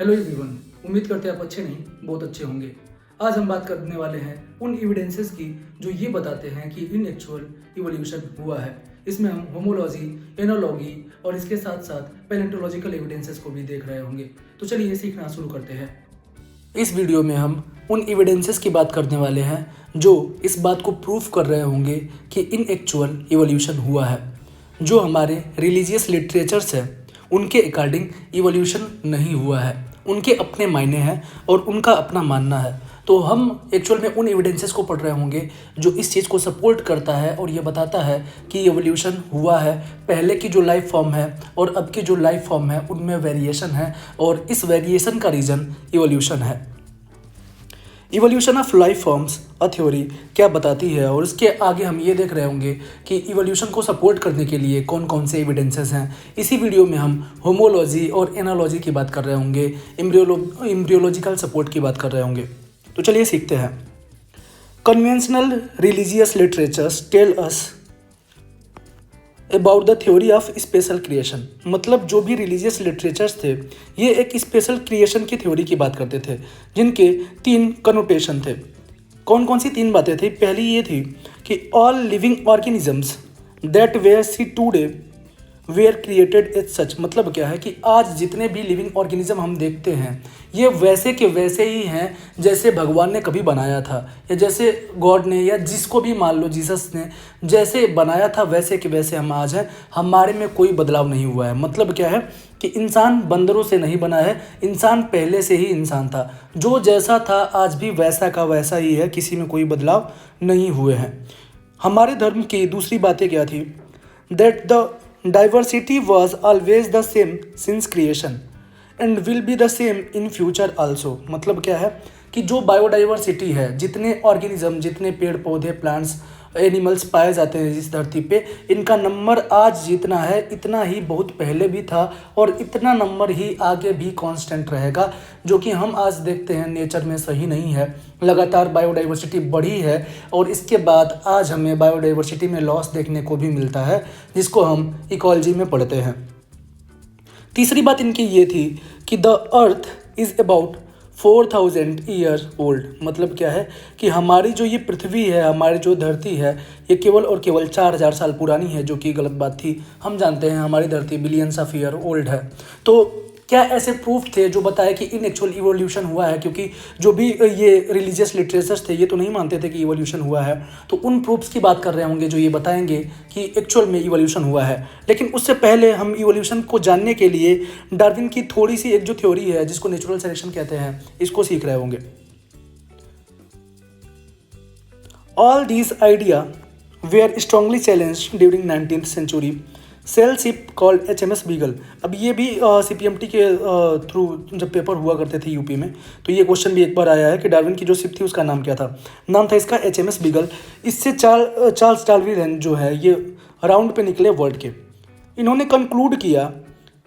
Hello everyone, उम्मीद करते हैं आप अच्छे नहीं बहुत अच्छे होंगे। आज हम बात करने वाले हैं उन एविडेंसेस की जो ये बताते हैं कि इन एक्चुअल इवोल्यूशन हुआ है। इसमें हम होमोलॉजी, एनोलॉजी और इसके साथ साथ पैलेंटोलॉजिकल एविडेंसेस को भी देख रहे होंगे। तो चलिए सीखना शुरू करते हैं। इस वीडियो में हम उन एविडेंसेस की बात करने वाले हैं जो इस बात को प्रूफ कर रहे होंगे कि इन एक्चुअल इवोल्यूशन हुआ है। जो हमारे रिलीजियस लिटरेचर्स है उनके अकॉर्डिंग इवोल्यूशन नहीं हुआ है, उनके अपने मायने हैं और उनका अपना मानना है। तो हम एक्चुअल में उन एविडेंसेस को पढ़ रहे होंगे जो इस चीज़ को सपोर्ट करता है और ये बताता है कि इवोल्यूशन हुआ है। पहले की जो लाइफ फॉर्म है और अब की जो लाइफ फॉर्म है उनमें वेरिएशन है और इस वेरिएशन का रीज़न इवोल्यूशन है। Evolution of life forms a theory क्या बताती है और उसके आगे हम ये देख रहे होंगे कि इवोल्यूशन को सपोर्ट करने के लिए कौन कौन से एविडेंसेस हैं। इसी वीडियो में हम होमोलॉजी और एनालॉजी की बात कर रहे होंगे, एम्ब्रियोलॉजिकल सपोर्ट की बात कर रहे होंगे। तो चलिए सीखते हैं। Conventional religious literatures tell us about the theory of special creation. मतलब जो भी रिलीजियस लिटरेचर्स थे ये एक स्पेशल क्रिएशन की थ्योरी की बात करते थे जिनके 3 कनोटेशन थे। कौन कौन सी 3 बातें थी? पहली ये थी कि all living organisms that were see today were created as such. मतलब क्या है कि आज जितने भी लिविंग ऑर्गेनिज्म हम देखते हैं ये वैसे के वैसे ही हैं जैसे भगवान ने कभी बनाया था, या जैसे गॉड ने या जिसको भी मान लो जीसस ने जैसे बनाया था वैसे के वैसे हम आज हैं। हमारे में कोई बदलाव नहीं हुआ है। मतलब क्या है कि इंसान बंदरों से नहीं बना है, इंसान पहले से ही इंसान था। जो जैसा था आज भी वैसा का वैसा ही है, किसी में कोई बदलाव नहीं हुए हैं। हमारे धर्म की दूसरी बातें क्या थी? That the diversity was always the same since creation and will be the same in future also। मतलब क्या है कि जो बायोडाइवर्सिटी है, जितने ऑर्गेनिज्म, जितने पेड़ पौधे, प्लांट्स, एनिमल्स पाए जाते हैं इस धरती पे, इनका नंबर आज जितना है इतना ही बहुत पहले भी था और इतना नंबर ही आगे भी कांस्टेंट रहेगा। जो कि हम आज देखते हैं नेचर में सही नहीं है। लगातार बायोडाइवर्सिटी बढ़ी है और इसके बाद आज हमें बायोडाइवर्सिटी में लॉस देखने को भी मिलता है जिसको हम इकोलॉजी में पढ़ते हैं। तीसरी बात इनकी ये थी कि the earth is about 4000 year old. मतलब क्या है कि हमारी जो ये पृथ्वी है, हमारी जो धरती है, ये केवल और केवल 4000 साल पुरानी है, जो कि गलत बात थी। हम जानते हैं हमारी धरती बिलियंस ऑफ ईयर ओल्ड है। तो क्या ऐसे प्रूफ थे जो बताए कि इन एक्चुअल इवोल्यूशन हुआ है? क्योंकि जो भी ये रिलीजियस लिटरेचर्स थे ये तो नहीं मानते थे कि इवोल्यूशन हुआ है। तो उन प्रूफ्स की बात कर रहे होंगे जो ये बताएंगे कि एक्चुअल में इवोल्यूशन हुआ है। लेकिन उससे पहले हम इवोल्यूशन को जानने के लिए डार्विन की थोड़ी सी एक जो थ्योरी है जिसको नेचुरल सिलेक्शन कहते हैं इसको सीख रहे होंगे। All these idea were strongly challenged during 19th century sail ship called HMS Beagle. अब ये भी CPMT के थ्रू जब पेपर हुआ करते थे यूपी में, तो ये क्वेश्चन भी एक बार आया है कि डार्विन की जो शिप थी उसका नाम क्या था। नाम था इसका HMS बीगल। इससे चार्ल्स डार्विन जो है ये राउंड पे निकले वर्ल्ड के। इन्होंने कंक्लूड किया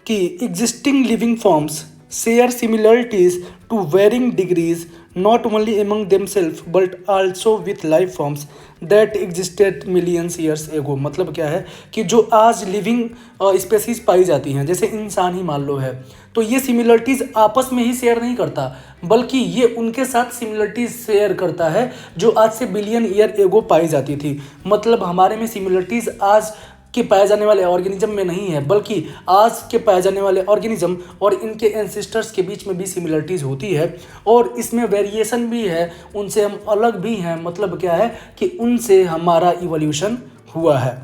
कि existing living forms share similarities to varying degrees not only among themselves but also with life forms that existed millions years ago। मतलब क्या है कि जो आज लिविंग स्पेसीज पाई जाती हैं, जैसे इंसान ही मान लो है, तो ये सिमिलरिटीज़ आपस में ही शेयर नहीं करता बल्कि ये उनके साथ सिमिलरिटीज़ शेयर करता है जो आज से बिलियन ईयर एगो पाई जाती थी। मतलब हमारे में सिमिलरिटीज़ आज के पाए जाने वाले ऑर्गेनिज्म में नहीं है बल्कि आज के पाए जाने वाले ऑर्गेनिज्म और इनके एंसेस्टर्स के बीच में भी सिमिलरिटीज़ होती है और इसमें वेरिएशन भी है, उनसे हम अलग भी हैं। मतलब क्या है कि उनसे हमारा इवोल्यूशन हुआ है।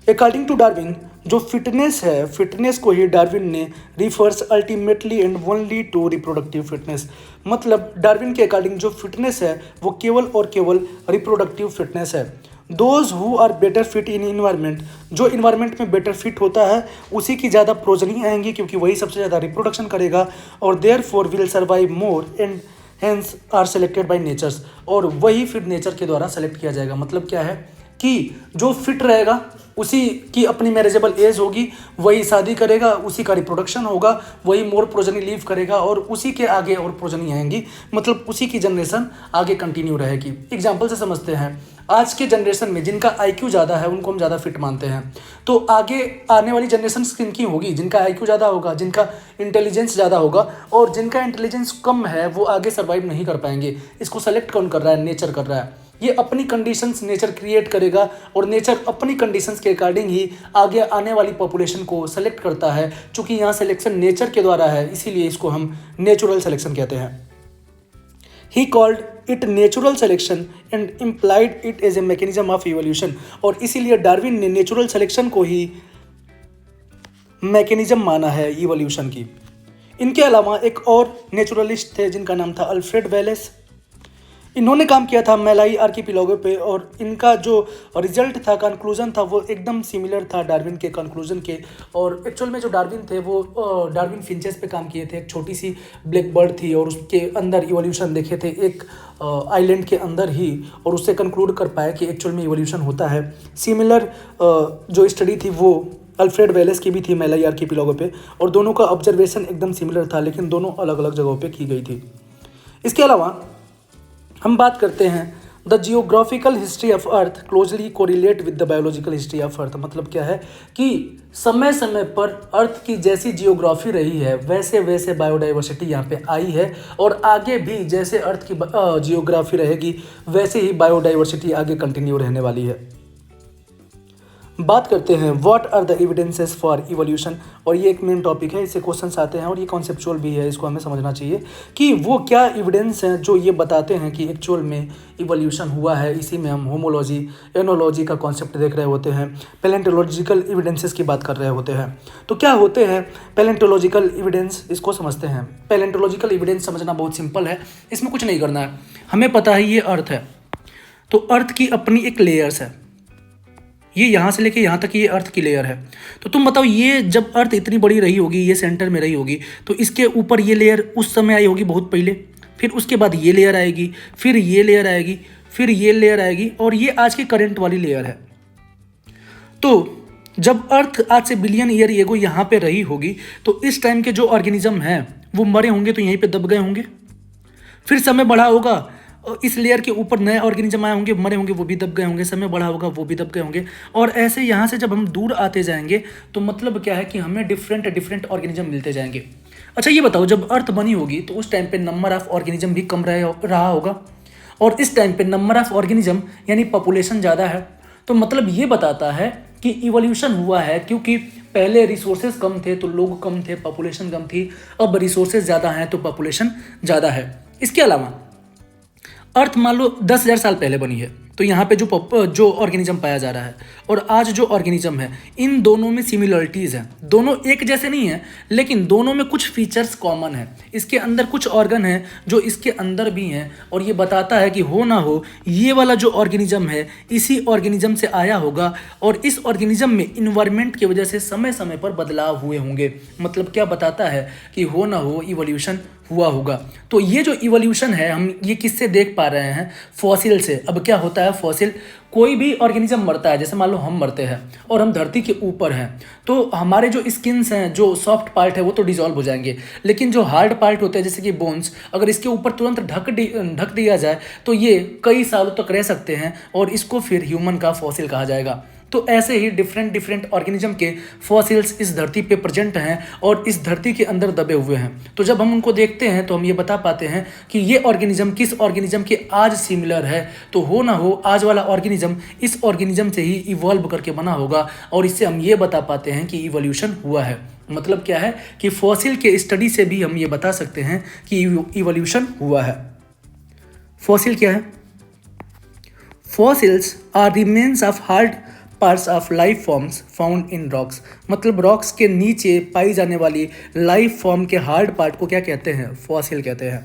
अकॉर्डिंग टू डार्विन जो फिटनेस है, फिटनेस को ही डार्विन ने refers ultimately and only to reproductive fitness. मतलब डार्विन के अकॉर्डिंग जो फिटनेस है वो केवल और केवल रिप्रोडक्टिव फिटनेस है। Those who are better fit in environment, जो इन्वायरमेंट में बेटर फिट होता है उसी की ज़्यादा प्रोजनी आएंगी क्योंकि वही सबसे ज़्यादा रिप्रोडक्शन करेगा और therefore will survive more and hence are selected by natures. और वही फिर नेचर के द्वारा सेलेक्ट किया जाएगा। मतलब क्या है कि जो फिट रहेगा उसी की अपनी मैरिजेबल एज होगी, वही शादी करेगा, उसी का रिप्रोडक्शन होगा, वही मोर प्रोजनी लीव करेगा और उसी के आगे और प्रोजनी आएंगी, मतलब उसी की जनरेशन आगे कंटिन्यू रहेगी। एग्जाम्पल से समझते हैं, आज के जनरेशन में जिनका IQ ज़्यादा है उनको हम ज़्यादा फिट मानते हैं, तो आगे आने वाली जनरेशन किनकी होगी? जिनका IQ ज़्यादा होगा, जिनका इंटेलिजेंस ज़्यादा होगा, और जिनका इंटेलिजेंस कम है वो आगे सर्वाइव नहीं कर पाएंगे। इसको सेलेक्ट कौन कर रहा है? नेचर कर रहा है। ये अपनी कंडीशंस नेचर क्रिएट करेगा और नेचर अपनी कंडीशंस के अकॉर्डिंग ही आगे आने वाली पॉपुलेशन को सेलेक्ट करता है। चूंकि यहाँ सिलेक्शन नेचर के द्वारा है, इसीलिए इसको हम नेचुरल सिलेक्शन कहते हैं। He called it natural selection and implied it as a mechanism of evolution। और इसीलिए डार्विन ने नेचुरल सिलेक्शन को ही मैकेनिज्म माना है इवोल्यूशन की। इनके अलावा एक और नेचुरलिस्ट थे जिनका नाम था अल्फ्रेड वेलेस। इन्होंने काम किया था मैलाई आर्किपिलागो पे और इनका जो रिजल्ट था, कंक्लूजन था, वो एकदम सिमिलर था डार्विन के कंक्लूजन के। और एक्चुअल में जो डार्विन थे वो डार्विन फिंचेस पे काम किए थे। एक छोटी सी ब्लैक बर्ड थी और उसके अंदर इवोल्यूशन देखे थे एक आइलैंड के अंदर ही, और उससे कंक्लूड कर पाए कि एक्चुअल में इवोल्यूशन होता है। सिमिलर जो स्टडी थी वो अल्फ्रेड वेलेस की भी थी मैलाई आर्किपिलागो पे, और दोनों का ऑब्जर्वेशन एकदम सिमिलर था, लेकिन दोनों अलग अलग जगहों पे की गई थी। इसके अलावा हम बात करते हैं the geographical history of earth closely correlate with the biological history of earth. मतलब क्या है कि समय समय पर अर्थ की जैसी जियोग्राफी रही है वैसे वैसे बायोडाइवर्सिटी यहाँ पे आई है, और आगे भी जैसे अर्थ की जियोग्राफी रहेगी वैसे ही बायोडाइवर्सिटी आगे कंटिन्यू रहने वाली है। बात करते हैं what are the evidences for evolution, और ये एक मेन टॉपिक है, इससे क्वेश्चंस आते हैं और ये कॉन्सेप्चुअल भी है, इसको हमें समझना चाहिए कि वो क्या एविडेंस हैं जो ये बताते हैं कि एक्चुअल में इवोल्यूशन हुआ है। इसी में हम होमोलॉजी, एनोलॉजी का कॉन्सेप्ट देख रहे होते हैं, पैलेंटोलॉजिकल एविडेंसेस की बात कर रहे होते हैं। तो क्या होते हैं पैलेंटोलॉजिकल एविडेंस, इसको समझते हैं। पैलेंटोलॉजिकल एविडेंस समझना बहुत सिंपल है, इसमें कुछ नहीं करना है। हमें पता है ये अर्थ है, तो अर्थ की अपनी एक लेयर्स है, ये यहाँ से लेके यहाँ तक ये अर्थ की लेयर है। तो तुम बताओ, ये जब अर्थ इतनी बड़ी रही होगी, ये सेंटर में रही होगी, तो इसके ऊपर ये लेयर उस समय आई होगी बहुत पहले, फिर उसके बाद ये लेयर आएगी, फिर ये लेयर आएगी, फिर ये लेयर आएगी, और ये आज की करंट वाली लेयर है। तो जब अर्थ आज से बिलियन ईयर एगो यहाँ पे रही होगी, तो इस टाइम के जो ऑर्गेनिज्म हैं वो मरे होंगे, तो यहीं पे दब गए होंगे। फिर समय बढ़ा होगा, इस लेयर के ऊपर नए ऑर्गेनिज्म आए होंगे, मरे होंगे, वो भी दब गए होंगे, समय बढ़ा होगा, वो भी दब गए होंगे। और ऐसे यहाँ से जब हम दूर आते जाएंगे तो मतलब क्या है कि हमें डिफरेंट ऑर्गेनिज्म मिलते जाएंगे। अच्छा ये बताओ, जब अर्थ बनी होगी तो उस टाइम पे नंबर ऑफ ऑर्गेनिज्म भी कम रहा होगा, और इस टाइम पे नंबर ऑफ ऑर्गेनिज्म यानी पॉपुलेशन ज़्यादा है। तो मतलब ये बताता है कि इवोल्यूशन हुआ है, क्योंकि पहले रिसोर्सेज कम थे तो लोग कम थे, पॉपुलेशन कम थी, अब रिसोर्सेज ज़्यादा हैं तो पॉपुलेशन ज़्यादा है। इसके अलावा अर्थ मान लो 10,000 साल पहले बनी है, तो यहाँ पे जो ऑर्गेनिज्म पाया जा रहा है और आज जो ऑर्गेनिज्म है, इन दोनों में सिमिलरिटीज़ हैं। दोनों एक जैसे नहीं हैं, लेकिन दोनों में कुछ फीचर्स कॉमन है। इसके अंदर कुछ ऑर्गन हैं जो इसके अंदर भी हैं, और ये बताता है कि हो ना हो ये वाला जो ऑर्गेनिज्म है इसी ऑर्गेनिज्म से आया होगा, और इस ऑर्गेनिज्म में इन्वायरमेंट की वजह से समय समय पर बदलाव हुए होंगे। मतलब क्या बताता है कि हो ना हो इवोल्यूशन हुआ होगा। तो ये जो इवोल्यूशन है हम ये किससे देख पा रहे हैं? फॉसिल से। अब क्या होता है फॉसिल, कोई भी ऑर्गेनिज्म मरता है, जैसे मान लो हम मरते हैं और हम धरती के ऊपर हैं, तो हमारे जो स्किन्स हैं, जो सॉफ्ट पार्ट है वो तो डिसॉल्व हो जाएंगे, लेकिन जो हार्ड पार्ट होते हैं जैसे कि बोन्स, अगर इसके ऊपर तुरंत ढक दिया जाए तो ये कई सालों तक रह सकते हैं, और इसको फिर ह्यूमन का फॉसिल कहा जाएगा। तो ऐसे ही डिफरेंट ऑर्गेनिज्म के फॉसिल्स इस धरती पे प्रेजेंट हैं और इस धरती के अंदर दबे हुए हैं। तो जब हम उनको देखते हैं तो हम ये बता पाते हैं कि ये ऑर्गेनिज्म किस ऑर्गेनिज्म के आज सिमिलर है। तो हो ना हो आज वाला ऑर्गेनिज्म इस ऑर्गेनिज्म से ही इवॉल्व करके बना होगा, और इससे हम ये बता पाते हैं कि इवोल्यूशन हुआ है। मतलब क्या है कि फॉसिल के स्टडी से भी हम ये बता सकते हैं कि इवोल्यूशन हुआ है। फॉसिल क्या है? Fossils are remains of hard parts of life forms found in rocks. मतलब रॉक्स के नीचे पाई जाने वाली लाइफ फॉर्म के हार्ड पार्ट को क्या कहते हैं? फॉसिल कहते हैं।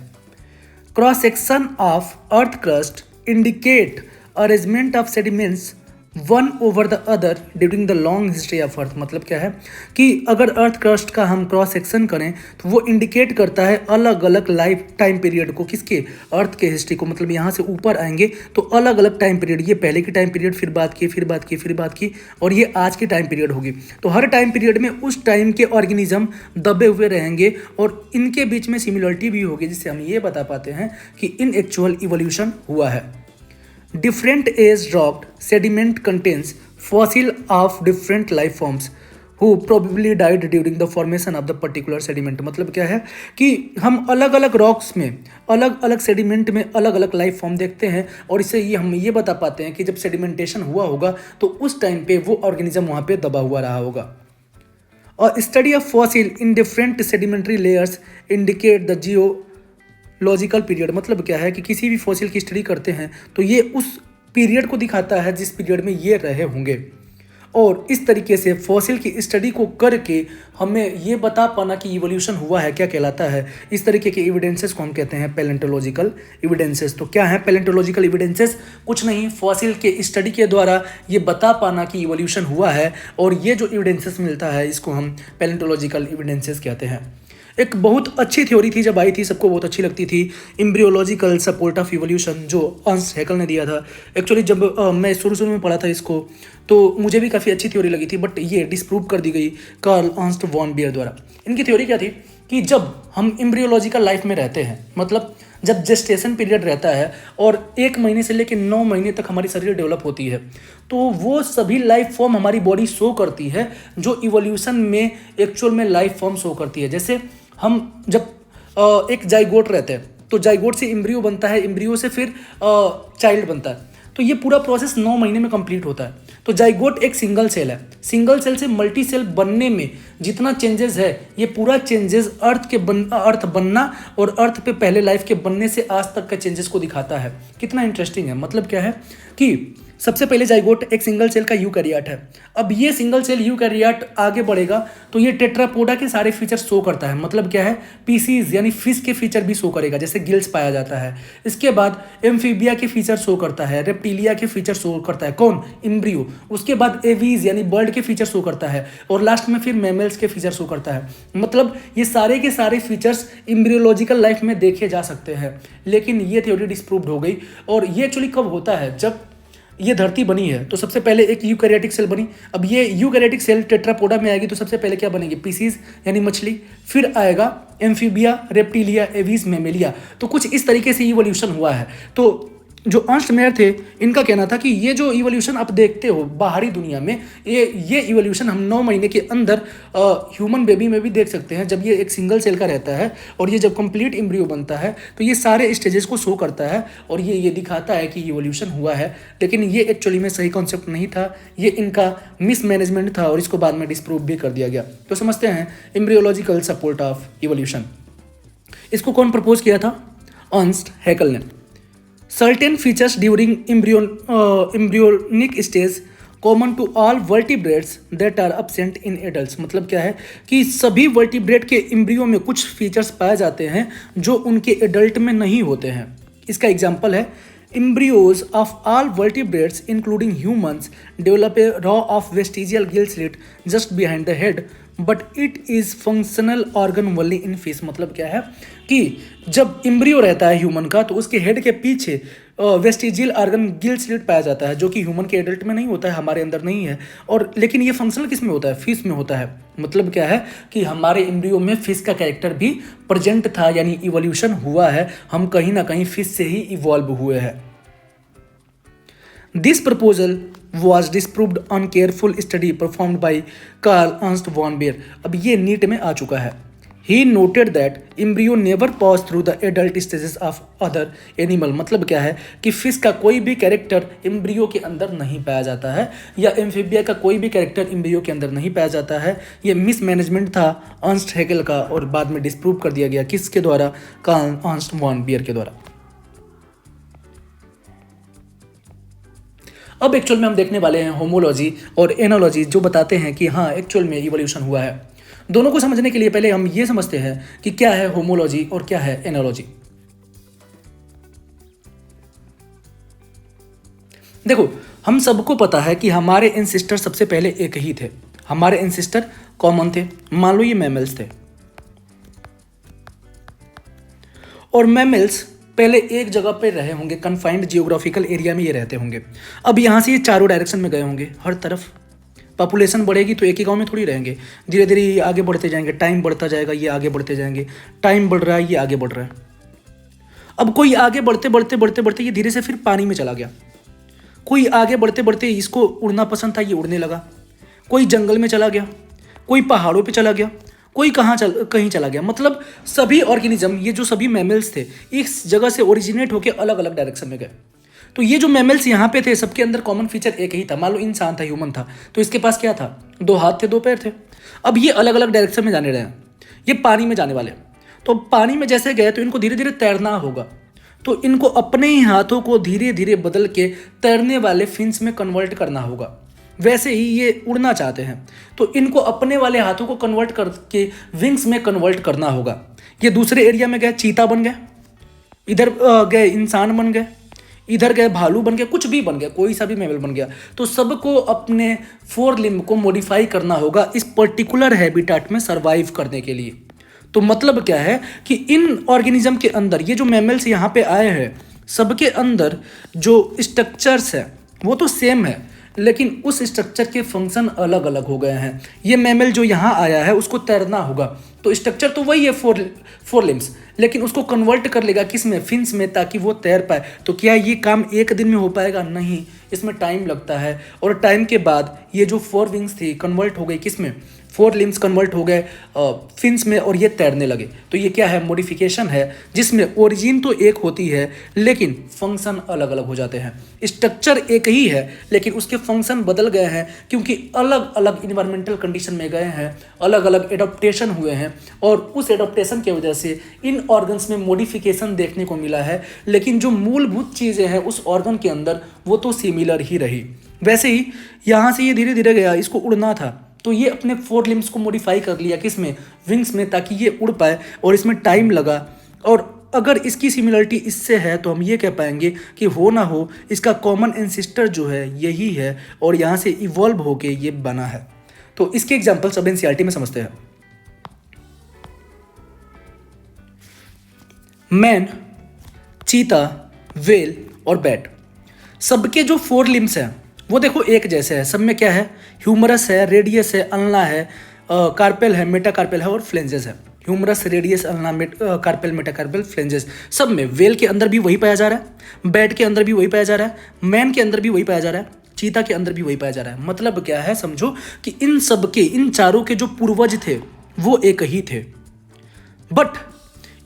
Cross section of earth crust indicate arrangement of sediments one over the other during the long history of earth. मतलब क्या है कि अगर अर्थ क्रस्ट का हम क्रॉस सेक्शन करें तो वो इंडिकेट करता है अलग अलग लाइफ टाइम पीरियड को, किसके, अर्थ के हिस्ट्री को। मतलब यहाँ से ऊपर आएंगे तो अलग अलग टाइम पीरियड, ये पहले की टाइम पीरियड, फिर बात की, फिर बात की, फिर बात की, और ये आज की टाइम पीरियड होगी। तो हर टाइम पीरियड में उस टाइम के ऑर्गेनिज्म दबे हुए रहेंगे और इनके बीच में सिमिलरिटी भी होगी, जिससे हम ये बता पाते हैं कि इन एक्चुअल इवोल्यूशन हुआ है। Different age rock sediment contains fossil of different life forms who probably died during the formation of the particular sediment। मतलब क्या है कि हम अलग अलग रॉक्स में, अलग अलग सेडिमेंट में अलग अलग लाइफ फॉर्म देखते हैं, और इससे ये हम ये बता पाते हैं कि जब सेडिमेंटेशन हुआ होगा तो उस टाइम पे वो ऑर्गेनिज्म वहाँ पे दबा हुआ रहा होगा। और study of fossil in different sedimentary layers indicate the Jio logical period. मतलब क्या है कि किसी भी फॉसिल की स्टडी करते हैं तो ये उस पीरियड को दिखाता है जिस पीरियड में ये रहे होंगे, और इस तरीके से फॉसिल की स्टडी को करके हमें ये बता पाना कि इवोल्यूशन हुआ है क्या कहलाता है। इस तरीके के एविडेंसेस को हम कहते हैं पैलेंटोलॉजिकल एविडेंसेस। तो क्या है पैलेंटोलॉजिकल एविडेंसेस? कुछ नहीं, फॉसिल के स्टडी के द्वारा ये बता पाना कि इवोल्यूशन हुआ है, और ये जो एविडेंसेस मिलता है इसको हम पैलेंटोलॉजिकल एविडेंसेस कहते हैं। एक बहुत अच्छी थ्योरी थी, जब आई थी सबको बहुत अच्छी लगती थी, एम्ब्रियोलॉजिकल सपोर्ट ऑफ इवोल्यूशन, जो अर्नस्ट हैकल ने दिया था। एक्चुअली जब मैं शुरू में पढ़ा था इसको तो मुझे भी काफ़ी अच्छी थ्योरी लगी थी, बट ये डिस्प्रूव कर दी गई कार्ल अर्नस्ट वॉन बियर द्वारा। इनकी थ्योरी क्या थी कि जब हम एम्ब्रियोलॉजिकल लाइफ में रहते हैं, मतलब जब जेस्टेशन पीरियड रहता है और 1 महीने से लेकर 9 महीने तक हमारी शरीर डेवलप होती है, तो वो सभी लाइफ फॉर्म हमारी बॉडी शो करती है जो इवोल्यूशन में एक्चुअल में लाइफ फॉर्म शो करती है। जैसे हम जब एक जाइगोट रहते हैं तो जाइगोट से एम्ब्रियो बनता है, एम्ब्रियो से फिर चाइल्ड बनता है, तो ये पूरा प्रोसेस 9 महीने में कंप्लीट होता है। तो जाइगोट एक सिंगल सेल है, सिंगल सेल से मल्टी सेल बनने में जितना चेंजेस है, ये पूरा चेंजेस अर्थ बनना और अर्थ पे पहले लाइफ के बनने से आज तक के चेंजेस को दिखाता है। कितना इंटरेस्टिंग है। मतलब क्या है कि सबसे पहले जाइगोट एक सिंगल सेल का यूकैरियोट है। अब ये सिंगल सेल यूकैरियोट आगे बढ़ेगा तो ये टेट्रापोडा के सारे फीचर शो करता है। मतलब क्या है, पीसीज यानी फिश के फीचर भी शो करेगा, जैसे गिल्स पाया जाता है। इसके बाद एम्फीबिया के फीचर शो करता है, रेप्टिलिया के फीचर शो करता है, कौन, एम्ब्रियो। उसके बाद एवीज यानी बर्ड के फीचर शो करता है, और लास्ट में फिर मैमल्स के फीचर शो करता है। मतलब ये सारे के सारे फीचर्स एम्ब्रियोलॉजिकल लाइफ में देखे जा सकते हैं। लेकिन ये थ्योरी डिस्प्रूव्ड हो गई, और ये एक्चुअली कब होता है, जब ये धरती बनी है तो सबसे पहले एक यूकैरियोटिक सेल बनी। अब ये यूकैरियोटिक सेल टेट्रापोडा में आएगी तो सबसे पहले क्या बनेगी, पीसीज यानी मछली, फिर आएगा एम्फीबिया, रेप्टिलिया, एवीज, मैमेलिया। तो कुछ इस तरीके से इवोल्यूशन हुआ है। तो जो अर्नस्ट मेयर थे, इनका कहना था कि ये जो इवोल्यूशन आप देखते हो बाहरी दुनिया में, ये इवोल्यूशन हम 9 महीने के अंदर ह्यूमन बेबी में भी देख सकते हैं, जब ये एक सिंगल सेल का रहता है और ये जब कंप्लीट एम्ब्रियो बनता है तो ये सारे स्टेजेस को शो करता है, और ये दिखाता है कि इवोल्यूशन हुआ है। लेकिन ये एक्चुअली में सही कॉन्सेप्ट नहीं था, ये इनका मिसमैनेजमेंट था, और इसको बाद में डिस्प्रूव भी कर दिया गया। तो समझते हैं एम्ब्रियोलॉजिकल सपोर्ट ऑफ इवोल्यूशन। इसको कौन प्रपोज किया था, अर्नस्ट हैकल ने। Certain features during embryonic stage common to all vertebrates that are absent in adults। मतलब क्या है कि सभी वर्टिब्रेट के एम्ब्रियो में कुछ फीचर्स पाए जाते हैं जो उनके एडल्ट में नहीं होते हैं। इसका एग्जाम्पल है, embryos of all vertebrates including humans develop a row of vestigial gill slit just behind the head but it is functional organ only in fish। मतलब क्या है कि जब एम्ब्रियो रहता है ह्यूमन का तो उसके हेड के पीछे वेस्टिजियल ऑर्गन गिल स्लिट पाया जाता है, जो कि ह्यूमन के एडल्ट में नहीं होता है, हमारे अंदर नहीं है। और लेकिन ये फंक्शनल किस में होता है, फिश में होता है। मतलब क्या है कि हमारे एम्ब्रियो में फिश का कैरेक्टर भी प्रेजेंट था, यानी इवोल्यूशन हुआ है, हम कहीं ना कहीं फिश से ही इवॉल्व हुए हैं। This proposal was disproved on careful study performed by Carl Ernst von Baer। अब ये नीट में आ चुका है। He noted that embryo never passed through the adult stages of other animal। मतलब क्या है कि फिश का कोई भी कैरेक्टर एम्ब्रियो के अंदर नहीं पाया जाता है, या एम्फीबिया का कोई भी कैरेक्टर एम्ब्रियो के अंदर नहीं पाया जाता है। ये मिसमैनेजमेंट था अर्नस्ट हैकल का, और बाद में डिस्प्रूव कर दिया गया किसके द्वारा, कार्ल अर्नस्ट वॉन बियर के द्वारा। अब एक्चुअल में हम देखने वाले हैं होमोलॉजी और एनोलॉजी, जो बताते हैं कि हाँ एक्चुअल में इवोल्यूशन हुआ है। दोनों को समझने के लिए पहले हम ये समझते हैं कि क्या है होमोलॉजी और क्या है एनोलॉजी। देखो, हम सबको पता है कि हमारे एंसेस्टर सबसे पहले एक ही थे, हमारे एंसेस्टर कॉमन थे। मान लो ये मैमल्स थे और मैमल्स पहले एक जगह पे रहे होंगे, कन्फाइंड जियोग्राफिकल एरिया में ये रहते होंगे। अब यहाँ से ये चारों डायरेक्शन में गए होंगे, हर तरफ पॉपुलेशन बढ़ेगी तो एक ही गांव में थोड़ी रहेंगे, धीरे धीरे ये आगे बढ़ते जाएंगे, टाइम बढ़ता जाएगा, ये आगे बढ़ते जाएंगे, टाइम बढ़ रहा है, ये आगे बढ़ रहा है। अब कोई आगे बढ़ते बढ़ते बढ़ते बढ़ते ये धीरे से फिर पानी में चला गया, कोई आगे बढ़ते बढ़ते इसको उड़ना पसंद था, ये उड़ने लगा, कोई जंगल में चला गया, कोई पहाड़ों पे चला गया, कोई कहीं चला गया। मतलब सभी ऑर्गेनिज्म, ये जो सभी मैमल्स थे, इस जगह से ओरिजिनेट होकर अलग अलग डायरेक्शन में गए। तो ये जो मैमल्स यहाँ पे थे, सबके अंदर कॉमन फीचर एक ही था। मान लो इंसान था, ह्यूमन था, तो इसके पास क्या था, 2 हाथ थे, 2 पैर थे। अब ये अलग अलग डायरेक्शन में जाने रहे हैं, ये पानी में जाने वाले। तो पानी में जैसे गए तो इनको धीरे धीरे तैरना होगा, तो इनको अपने ही हाथों को धीरे धीरे बदल के तैरने वाले फिन्स में कन्वर्ट करना होगा। वैसे ही ये उड़ना चाहते हैं, तो इनको अपने वाले हाथों को कन्वर्ट करके विंग्स में कन्वर्ट करना होगा। ये दूसरे एरिया में गए, चीता बन गए, इधर गए इंसान बन गए, इधर गए भालू बन गया, कुछ भी बन गया, कोई सा भी मैमल बन गया। तो सबको अपने 4 लिम्ब को मॉडिफाई करना होगा इस पर्टिकुलर हैबिटेट में सर्वाइव करने के लिए। तो मतलब क्या है कि इन ऑर्गेनिज्म के अंदर ये जो मैमल्स यहाँ पे आए हैं, सबके अंदर जो स्ट्रक्चर्स है वो तो सेम है, लेकिन उस स्ट्रक्चर के फंक्शन अलग अलग हो गए हैं। ये मैमल जो यहाँ आया है उसको तैरना होगा, तो स्ट्रक्चर तो वही है, 4 लिम्स, लेकिन उसको कन्वर्ट कर लेगा किस में, फिन्स में, ताकि वो तैर पाए। तो क्या ये काम एक दिन में हो पाएगा? नहीं, इसमें टाइम लगता है। और टाइम के बाद ये जो 4 विंग्स थी कन्वर्ट हो गई किस में, 4 लिम्स कन्वर्ट हो गए फिन्स में, और ये तैरने लगे। तो ये क्या है, मॉडिफिकेशन है, जिसमें ओरिजिन तो एक होती है लेकिन फंक्शन अलग अलग हो जाते हैं। स्ट्रक्चर एक ही है लेकिन उसके फंक्शन बदल गए हैं, क्योंकि अलग अलग इन्वायरमेंटल कंडीशन में गए हैं, अलग अलग एडॉप्टेशन हुए हैं, और उस एडॉप्टेशन की वजह से इन ऑर्गन्स में मॉडिफिकेशन देखने को मिला है। लेकिन जो मूलभूत चीज़ें हैं उस ऑर्गन के अंदर वो तो सिमिलर ही रही। वैसे ही यहाँ से ये धीरे धीरे गया, इसको उड़ना था, तो ये अपने 4 लिम्स को मॉडिफाई कर लिया किसमें, विंग्स में, ताकि ये उड़ पाए, और इसमें टाइम लगा। और अगर इसकी सिमिलरिटी इससे है तो हम ये कह पाएंगे कि हो ना हो इसका कॉमन एंसेस्टर जो है यही है, और यहाँ से इवॉल्व होके ये बना है। तो इसके एग्जाम्पल सब एनसीईआरटी में समझते हैं। मैन, चीता, वेल और बैट, सबके जो 4 लिम्स हैं वो देखो एक जैसे है। सब में क्या है, ह्यूमरस है, रेडियस है, अल्ना है, कार्पेल है, मेटाकार्पेल है और फ्लेंजेस है। Humerus, radius, ulna, carpal, metacarpal, phalanges, सब में। वेल के अंदर भी वही पाया जा रहा है, बैट के अंदर भी वही पाया जा रहा है, मैन के अंदर भी वही पाया जा रहा है, चीता के अंदर भी वही पाया जा रहा है। मतलब क्या है, समझो कि इन सबके, इन चारों के जो पूर्वज थे वो एक ही थे, बट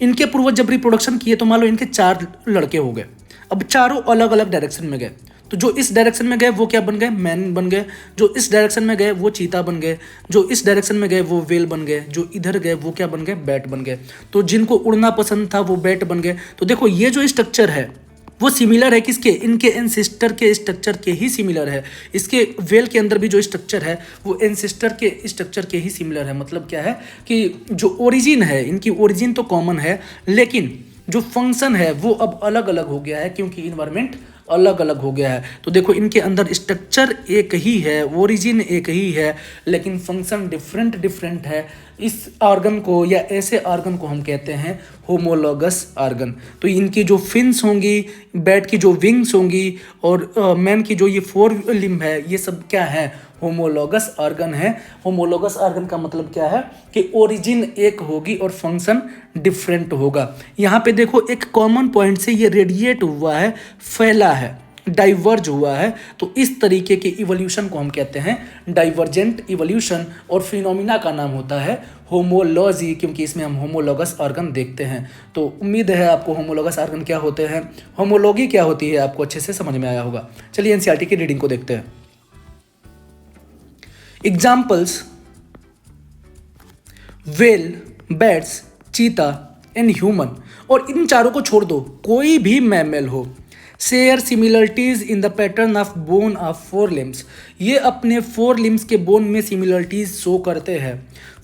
इनके पूर्वज जब रिप्रोडक्शन किए तो मान लो इनके 4 लड़के हो गए। अब चारों अलग अलग डायरेक्शन में गए, तो जो इस डायरेक्शन में गए वो क्या बन गए, मैन बन गए। जो इस डायरेक्शन में गए वो चीता बन गए। जो इस डायरेक्शन में गए वो वेल बन गए। जो इधर गए वो क्या बन गए, बैट बन गए। तो जिनको उड़ना पसंद था वो बैट बन गए। तो देखो ये जो स्ट्रक्चर है वो सिमिलर है किसके, इनके एंसेस्टर के स्ट्रक्चर के ही सिमिलर है। इसके वेल के अंदर भी जो स्ट्रक्चर है वो एंसेस्टर के स्ट्रक्चर के ही सिमिलर है। मतलब क्या है कि जो ओरिजिन है, इनकी ओरिजिन तो कॉमन है, लेकिन जो फंक्शन है वो अब अलग अलग हो गया है, क्योंकि इन्वायरमेंट अलग अलग हो गया है। तो देखो इनके अंदर स्ट्रक्चर एक ही है, ओरिजिन एक ही है, लेकिन फंक्शन डिफरेंट है। इस ऑर्गन को या ऐसे ऑर्गन को हम कहते हैं होमोलॉगस ऑर्गन। तो इनकी जो फिन्स होंगी, बैट की जो विंग्स होंगी, और मैन की जो ये 4 लिम्ब है, ये सब क्या है, होमोलॉगस ऑर्गन है। होमोलॉगस ऑर्गन का मतलब क्या है कि ओरिजिन एक होगी और फंक्शन डिफरेंट होगा। यहाँ पे देखो एक कॉमन पॉइंट से ये रेडिएट हुआ है, फैला है, डाइवर्ज हुआ है। तो इस तरीके के इवोल्यूशन को हम कहते हैं डाइवर्जेंट इवोल्यूशन, और फिनोमिना का नाम होता है होमोलॉजी, क्योंकि इसमें हम होमोलॉगस ऑर्गन देखते हैं। तो उम्मीद है आपको होमोलॉगस ऑर्गन क्या होते हैं, होमोलॉगी क्या होती है, आपको अच्छे से समझ में आया होगा। चलिए एनसीईआरटी की रीडिंग को देखते हैं। एग्जाम्पल्स, वेल, बैट्स, चीता एंड ह्यूमन। और इन चारों को छोड़ दो, कोई भी मैमल हो, share similarities in the pattern of bone of 4 limbs. ये अपने 4 लिम्स के बोन में सिमिलरिटीज शो करते हैं।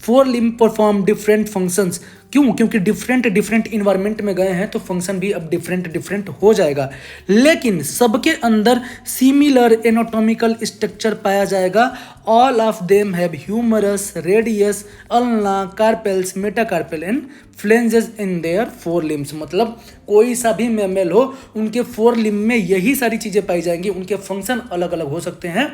Four limb perform different functions. क्यों? क्योंकि डिफरेंट इन्वायरमेंट में गए हैं तो फंक्शन भी अब डिफरेंट हो जाएगा, लेकिन सबके अंदर सिमिलर एनाटॉमिकल स्ट्रक्चर पाया जाएगा। All of them have humerus, radius, ulna, carpals, metacarpal and phalanges in their four limbs. मतलब कोई सा भी मैमल हो, उनके फोर लिम्ब में यही सारी चीजें पाई जाएंगी। उनके फंक्शन अलग अलग हो सकते हैं,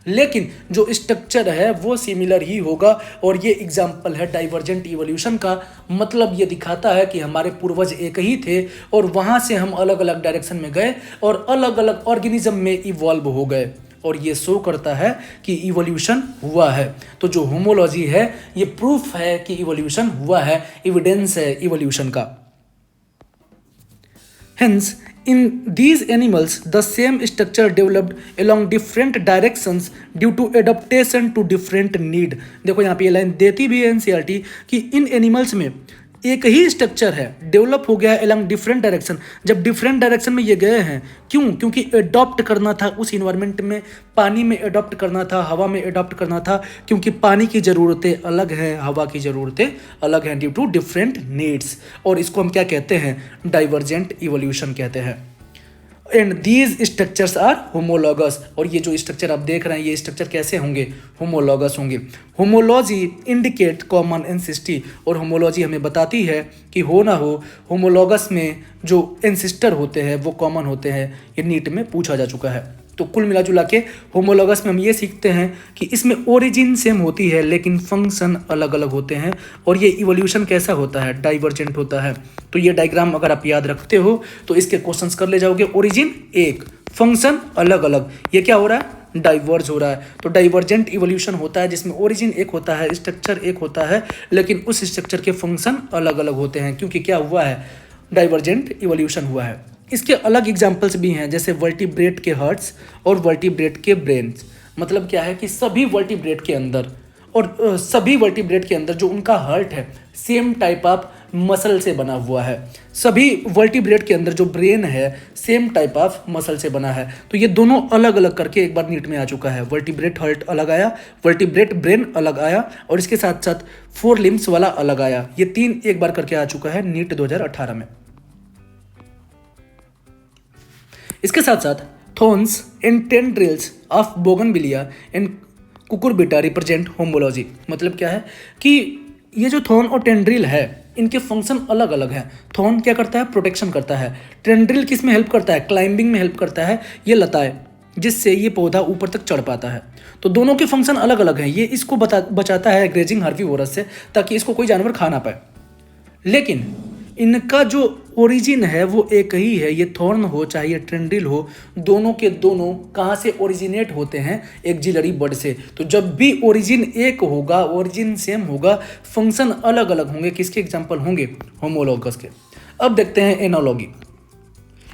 लेकिन जो स्ट्रक्चर है वो सिमिलर ही होगा। और ये एग्जाम्पल है डाइवर्जेंट इवोल्यूशन का। मतलब ये दिखाता है कि हमारे पूर्वज एक ही थे और वहाँ से हम अलग अलग डायरेक्शन में गए और अलग अलग ऑर्गेनिज्म में इवॉल्व हो गए, और ये शो करता है कि इवोल्यूशन हुआ है। तो जो होमोलॉजी है ये प्रूफ है कि इवोल्यूशन हुआ है, एविडेंस है इवोल्यूशन का। Hence, in these animals, the same structure developed along different directions due to adaptation to different need। देखो यहाँ पे ये लाइन देती भी है एनसीईआरटी कि इन एनिमल्स में एक ही स्ट्रक्चर है, डेवलप हो गया है अलॉन्ग डिफरेंट डायरेक्शन। जब डिफरेंट डायरेक्शन में ये गए हैं, क्यों? क्योंकि अडॉप्ट करना था उस इन्वायरमेंट में, पानी में अडॉप्ट करना था, हवा में अडॉप्ट करना था, क्योंकि पानी की ज़रूरतें अलग हैं, हवा की ज़रूरतें अलग हैं, ड्यू टू डिफरेंट नीड्स। और इसको हम क्या कहते हैं? डाइवर्जेंट इवोल्यूशन कहते हैं। And these structures are homologous. और ये जो स्ट्रक्चर आप देख रहे हैं, ये स्ट्रक्चर कैसे होंगे? होमोलॉगस होंगे। Homology indicate common ancestry. और होमोलॉजी हमें बताती है कि हो ना हो, होमोलॉगस में जो एंसेस्टर होते हैं वो कॉमन होते हैं। ये नीट में पूछा जा चुका है। तो कुल मिला जुला के होमोलॉगस में हम ये सीखते हैं कि इसमें ओरिजिन सेम होती है लेकिन फंक्शन अलग अलग होते हैं। और ये इवोल्यूशन कैसा होता है? डाइवर्जेंट होता है। तो ये डायग्राम अगर आप याद रखते हो तो इसके क्वेश्चंस कर ले जाओगे। ओरिजिन एक, फंक्शन अलग अलग, ये क्या हो रहा है? डाइवर्ज हो रहा है। तो डाइवर्जेंट इवोल्यूशन होता है जिसमें ओरिजिन एक होता है, स्ट्रक्चर एक होता है, लेकिन उस स्ट्रक्चर के फंक्शन अलग अलग होते हैं, क्योंकि क्या हुआ है? डाइवर्जेंट इवोल्यूशन हुआ है। इसके अलग एग्जाम्पल्स भी हैं, जैसे वर्टिब्रेट के हार्ट्स और वर्टिब्रेट के ब्रेन्स। मतलब क्या है कि सभी वर्टिब्रेट के अंदर और सभी वर्टिब्रेट के अंदर जो उनका हार्ट है सेम टाइप ऑफ मसल से बना हुआ है। सभी वर्टिब्रेट के अंदर जो ब्रेन है सेम टाइप ऑफ मसल से बना है। तो ये दोनों अलग अलग करके एक बार नीट में आ चुका है। वर्टिब्रेट हार्ट अलग आया, वर्टिब्रेट ब्रेन अलग आया, और इसके साथ साथ फोर लिम्स वाला अलग आया। ये तीन एक बार करके आ चुका है नीट 2018 में। इसके साथ साथ thorns and tendrils of bougainvillea and Cucurbita represent homology. मतलब क्या है कि ये जो थॉर्न और टेंड्रिल है इनके फंक्शन अलग अलग हैं। थॉर्न क्या करता है? प्रोटेक्शन करता है। टेंड्रिल किस में हेल्प करता है? क्लाइंबिंग में हेल्प करता है। ये लताएं जिससे ये पौधा ऊपर तक चढ़ पाता है। तो दोनों के फंक्शन अलग अलग हैं। ये इसको बचाता है ग्रेजिंग हर्बीवोरस से, ताकि इसको कोई जानवर खा ना पाए। लेकिन इनका जो ओरिजिन है वो एक ही है। ये थॉर्न हो चाहे ये टेंड्रिल हो, दोनों के दोनों कहाँ से ओरिजिनेट होते हैं? एक्जिलरी बर्ड से। तो जब भी ओरिजिन एक होगा, ओरिजिन सेम होगा, फंक्शन अलग अलग होंगे। किसके एग्जाम्पल होंगे? होमोलॉगस के। अब देखते हैं analogy.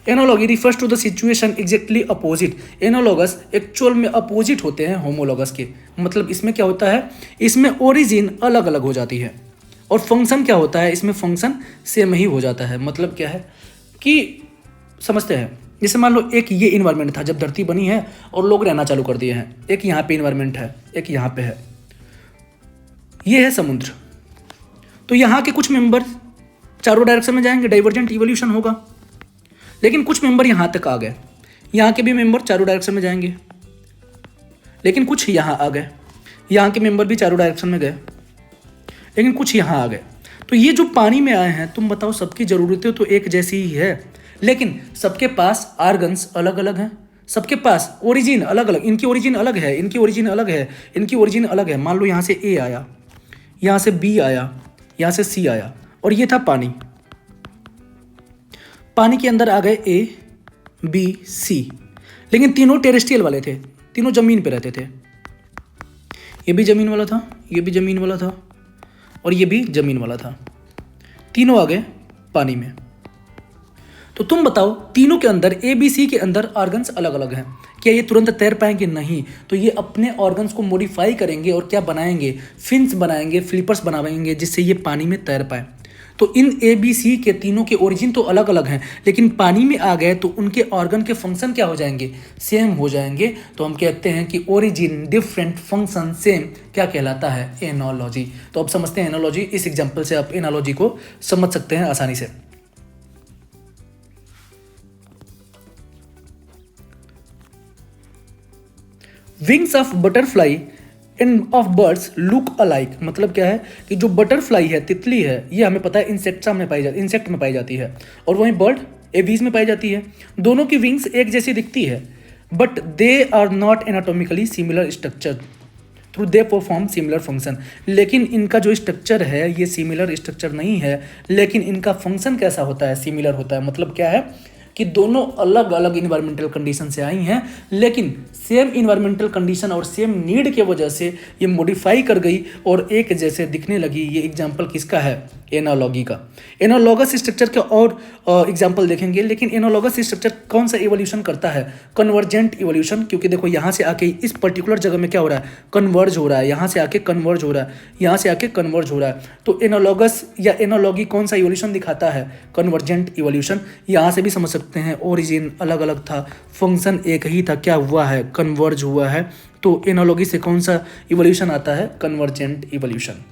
Analogy refers to the situation exactly opposite. Analogous actual में अपोजिट होते हैं होमोलॉगस के। मतलब इसमें क्या होता है? इसमें ओरिजिन अलग अलग हो जाती है और फंक्शन क्या होता है? इसमें फंक्शन सेम ही हो जाता है। मतलब क्या है कि समझते हैं, जैसे मान लो एक ये इन्वायरमेंट था जब धरती बनी है और लोग रहना चालू कर दिए हैं। एक यहाँ पे इन्वायरमेंट है, एक यहाँ पे है, ये है समुद्र। तो यहाँ के कुछ मेंबर चारों डायरेक्शन में जाएंगे, डाइवर्जेंट इवोल्यूशन होगा। लेकिन कुछ मेंबर यहाँ तक आ गए, यहाँ के भी मेंबर चारों डायरेक्शन में जाएंगे, लेकिन कुछ यहाँ आ गए, यहाँ के मेंबर भी चारों डायरेक्शन में गए, लेकिन कुछ यहाँ आ गए। तो ये जो पानी में आए हैं, तुम बताओ सबकी ज़रूरतें तो एक जैसी ही है, लेकिन सबके पास आर्गन्स अलग अलग हैं, सबके पास ओरिजिन अलग अलग। इनकी ओरिजिन अलग है, इनकी ओरिजिन अलग है, इनकी ओरिजिन अलग है। मान लो यहाँ से ए आया, यहाँ से बी आया, यहाँ से सी आया, और ये था पानी। पानी के अंदर आ गए ए बी सी, लेकिन तीनों टेरेस्ट्रियल वाले थे, तीनों ज़मीन पे रहते थे। ये भी ज़मीन वाला था, ये भी ज़मीन वाला था, और ये भी ज़मीन वाला था। तीनों आ गए पानी में। तो तुम बताओ तीनों के अंदर, ए बी सी के अंदर ऑर्गन्स अलग अलग हैं, क्या ये तुरंत तैर पाएंगे? नहीं। तो ये अपने ऑर्गन्स को मॉडिफाई करेंगे और क्या बनाएंगे? फिन्स बनाएंगे, फ्लिपर्स बनाएंगे, जिससे ये पानी में तैर पाए। तो इन ए बी सी के तीनों के ओरिजिन तो अलग अलग हैं, लेकिन पानी में आ गए तो उनके ऑर्गन के फंक्शन क्या हो जाएंगे, सेम हो जाएंगे। तो हम कहते हैं कि ओरिजिन डिफरेंट फंक्शन सेम क्या कहलाता है, एनालॉजी। तो अब समझते हैं एनालॉजी। इस एग्जाम्पल से आप एनालॉजी को समझ सकते हैं आसानी से। Wings of butterfly end of birds look alike, मतलब क्या है कि जो बटरफ्लाई है, तितली है, ये हमें पता है इंसेक्ट में पाई जाती है, और वहीं बर्ड एवीज में पाई जाती है। दोनों की विंग्स एक जैसी दिखती है, but they are not anatomically similar structure through they perform similar function. लेकिन इनका जो स्ट्रक्चर है ये सिमिलर स्ट्रक्चर नहीं है, लेकिन इनका फंक्शन कैसा होता है, सिमिलर होता है। मतलब क्या है कि दोनों अलग अलग इन्वायरमेंटल कंडीशन से आई हैं, लेकिन सेम इन्वायरमेंटल कंडीशन और सेम नीड के वजह से ये मॉडिफाई कर गई और एक जैसे दिखने लगी। ये एग्जांपल किसका है, एनालॉगी का। एनालॉगस स्ट्रक्चर का और एग्जांपल देखेंगे, लेकिन एनालॉगस स्ट्रक्चर कौन सा इवोल्यूशन करता है, कन्वर्जेंट इवोल्यूशन। क्योंकि देखो यहाँ से आके इस पर्टिकुलर जगह में क्या हो रहा है, कन्वर्ज हो रहा है, यहाँ से आके कन्वर्ज हो रहा है, यहाँ से आके कन्वर्ज हो रहा है। तो एनालॉगस या एनालॉगी कौन सा इवोल्यूशन दिखाता है, कन्वर्जेंट इवोल्यूशन। यहाँ से भी समझ सकते हैं ओरिजिन अलग अलग था, फंक्शन एक ही था, क्या हुआ है, कन्वर्ज हुआ है। तो एनालॉगी से कौन सा इवोल्यूशन आता है, कन्वर्जेंट इवोल्यूशन।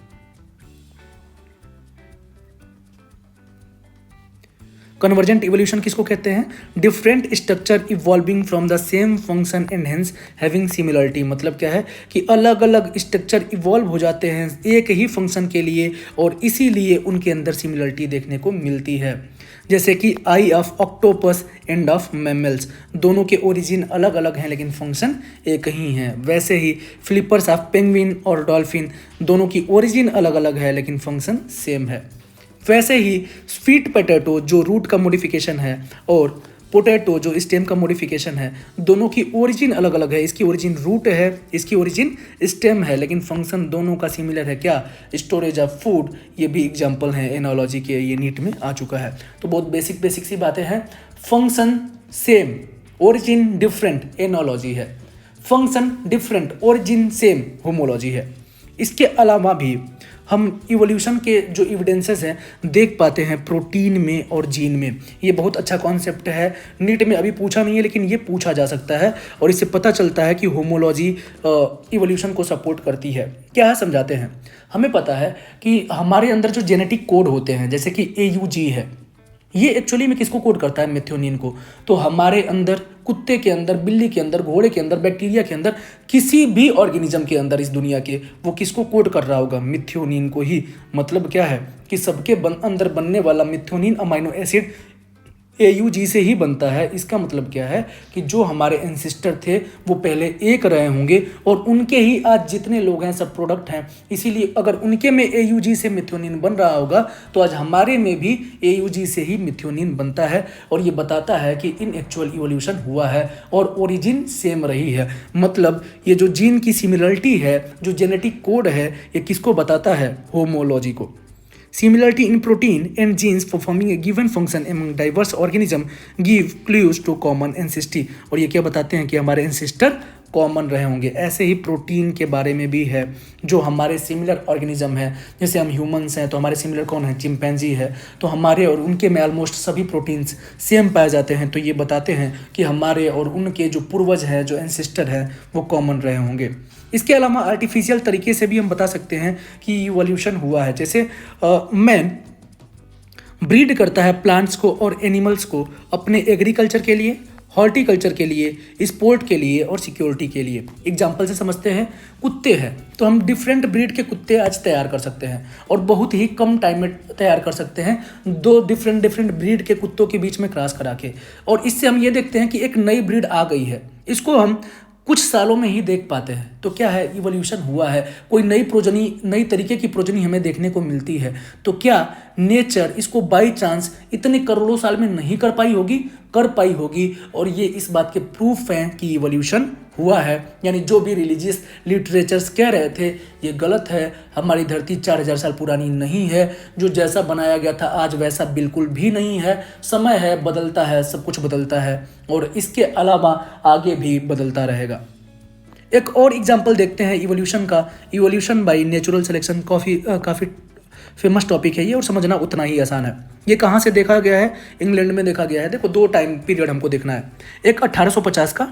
कन्वर्जेंट इवोल्यूशन किसको कहते हैं, different structure evolving from the same function and hence having similarity. मतलब क्या है कि अलग अलग स्ट्रक्चर इवॉल्व हो जाते हैं एक ही फंक्शन के लिए, और इसीलिए उनके अंदर सिमिलरिटी देखने को मिलती है। जैसे कि eye of octopus and of mammals, दोनों के ओरिजिन अलग अलग हैं लेकिन फंक्शन एक ही है। वैसे ही फ्लिपर्स ऑफ पेंगुइन और डॉल्फिन, दोनों की ओरिजिन अलग अलग है लेकिन फंक्शन सेम है। वैसे ही स्वीट पोटैटो जो रूट का मॉडिफिकेशन है और पोटैटो जो स्टेम का मॉडिफिकेशन है, दोनों की ओरिजिन अलग अलग है। इसकी ओरिजिन रूट है, इसकी ओरिजिन स्टेम है, लेकिन फंक्शन दोनों का सिमिलर है, क्या, स्टोरेज ऑफ फूड। ये भी एग्जांपल है एनालॉजी के, ये नीट में आ चुका है। तो बहुत बेसिक सी बातें हैं। Function same, origin different, analogy है। Function different, origin same, homology है। इसके अलावा भी हम इवोल्यूशन के जो एविडेंसेस हैं देख पाते हैं प्रोटीन में और जीन में। ये बहुत अच्छा कॉन्सेप्ट है, नीट में अभी पूछा नहीं है लेकिन ये पूछा जा सकता है, और इससे पता चलता है कि होमोलॉजी इवोल्यूशन को सपोर्ट करती है। क्या है, समझाते हैं। हमें पता है कि हमारे अंदर जो जेनेटिक कोड होते हैं, जैसे कि AUG है, ये एक्चुअली में किसको कोड करता है, मेथियोनिन को। तो हमारे अंदर, कुत्ते के अंदर, बिल्ली के अंदर, घोड़े के अंदर, बैक्टीरिया के अंदर, किसी भी ऑर्गेनिज्म के अंदर इस दुनिया के, वो किसको कोड कर रहा होगा, मिथियोनिन को ही। मतलब क्या है कि सबके अंदर बनने वाला मिथियोनिन अमाइनो एसिड AUG से ही बनता है। इसका मतलब क्या है कि जो हमारे एंसेस्टर थे वो पहले एक रहे होंगे, और उनके ही आज जितने लोग हैं सब प्रोडक्ट हैं। इसीलिए अगर उनके में AUG से मिथियोनिन बन रहा होगा तो आज हमारे में भी AUG से ही मिथियोनिन बनता है। और ये बताता है कि इन एक्चुअल इवोल्यूशन हुआ है और ओरिजिन सेम रही है। मतलब ये जो जीन की सिमिलरिटी है, जो जेनेटिक कोड है, ये किसको बताता है, होमोलॉजी को। Similarity in protein and genes performing a given function among diverse organism give clues to common ancestry। और ये क्या बताते हैं कि हमारे ancestor कॉमन रहे होंगे। ऐसे ही प्रोटीन के बारे में भी है, जो हमारे सिमिलर ऑर्गेनिज्म है। जैसे हम ह्यूमंस हैं तो हमारे सिमिलर कौन है, चिंपैंजी है। तो हमारे और उनके में ऑलमोस्ट सभी प्रोटीन्स सेम पाए जाते हैं। तो ये बताते हैं कि हमारे और उनके जो पूर्वज हैं, जो एंसेस्टर हैं, वो कॉमन रहे होंगे। इसके अलावा आर्टिफिशियल तरीके से भी हम बता सकते हैं कि इवोल्यूशन हुआ है। जैसे मैन ब्रीड करता है प्लांट्स को और एनिमल्स को अपने एग्रीकल्चर के लिए, हॉर्टिकल्चर के लिए, स्पोर्ट के लिए और सिक्योरिटी के लिए। एग्जाम्पल से समझते हैं, कुत्ते हैं तो हम डिफरेंट ब्रीड के कुत्ते आज तैयार कर सकते हैं और बहुत ही कम टाइम में तैयार कर सकते हैं, दो डिफरेंट ब्रीड के कुत्तों के बीच में क्रॉस करा के। और इससे हम ये देखते हैं कि एक नई ब्रीड आ गई है, इसको हम कुछ सालों में ही देख पाते हैं। तो क्या है, इवोल्यूशन हुआ है, कोई नई प्रोजनी, नई तरीके की प्रोजनी हमें देखने को मिलती है। तो क्या नेचर इसको बाई चांस इतने करोड़ों साल में नहीं कर पाई होगी, कर पाई होगी। और ये इस बात के प्रूफ हैं कि इवोल्यूशन हुआ है। यानी जो भी रिलीजियस लिटरेचर्स कह रहे थे ये गलत है। हमारी धरती 4000 साल पुरानी नहीं है, जो जैसा बनाया गया था आज वैसा बिल्कुल भी नहीं है। समय है, बदलता है, सब कुछ बदलता है और इसके अलावा आगे भी बदलता रहेगा। एक और एग्जाम्पल देखते हैं इवोल्यूशन का। इवोल्यूशन बाय नेचुरल सिलेक्शन काफ़ी फेमस टॉपिक है ये और समझना उतना ही आसान है। ये कहाँ से देखा गया है? इंग्लैंड में देखा गया है। देखो 2 टाइम पीरियड हमको देखना है, एक 1850 का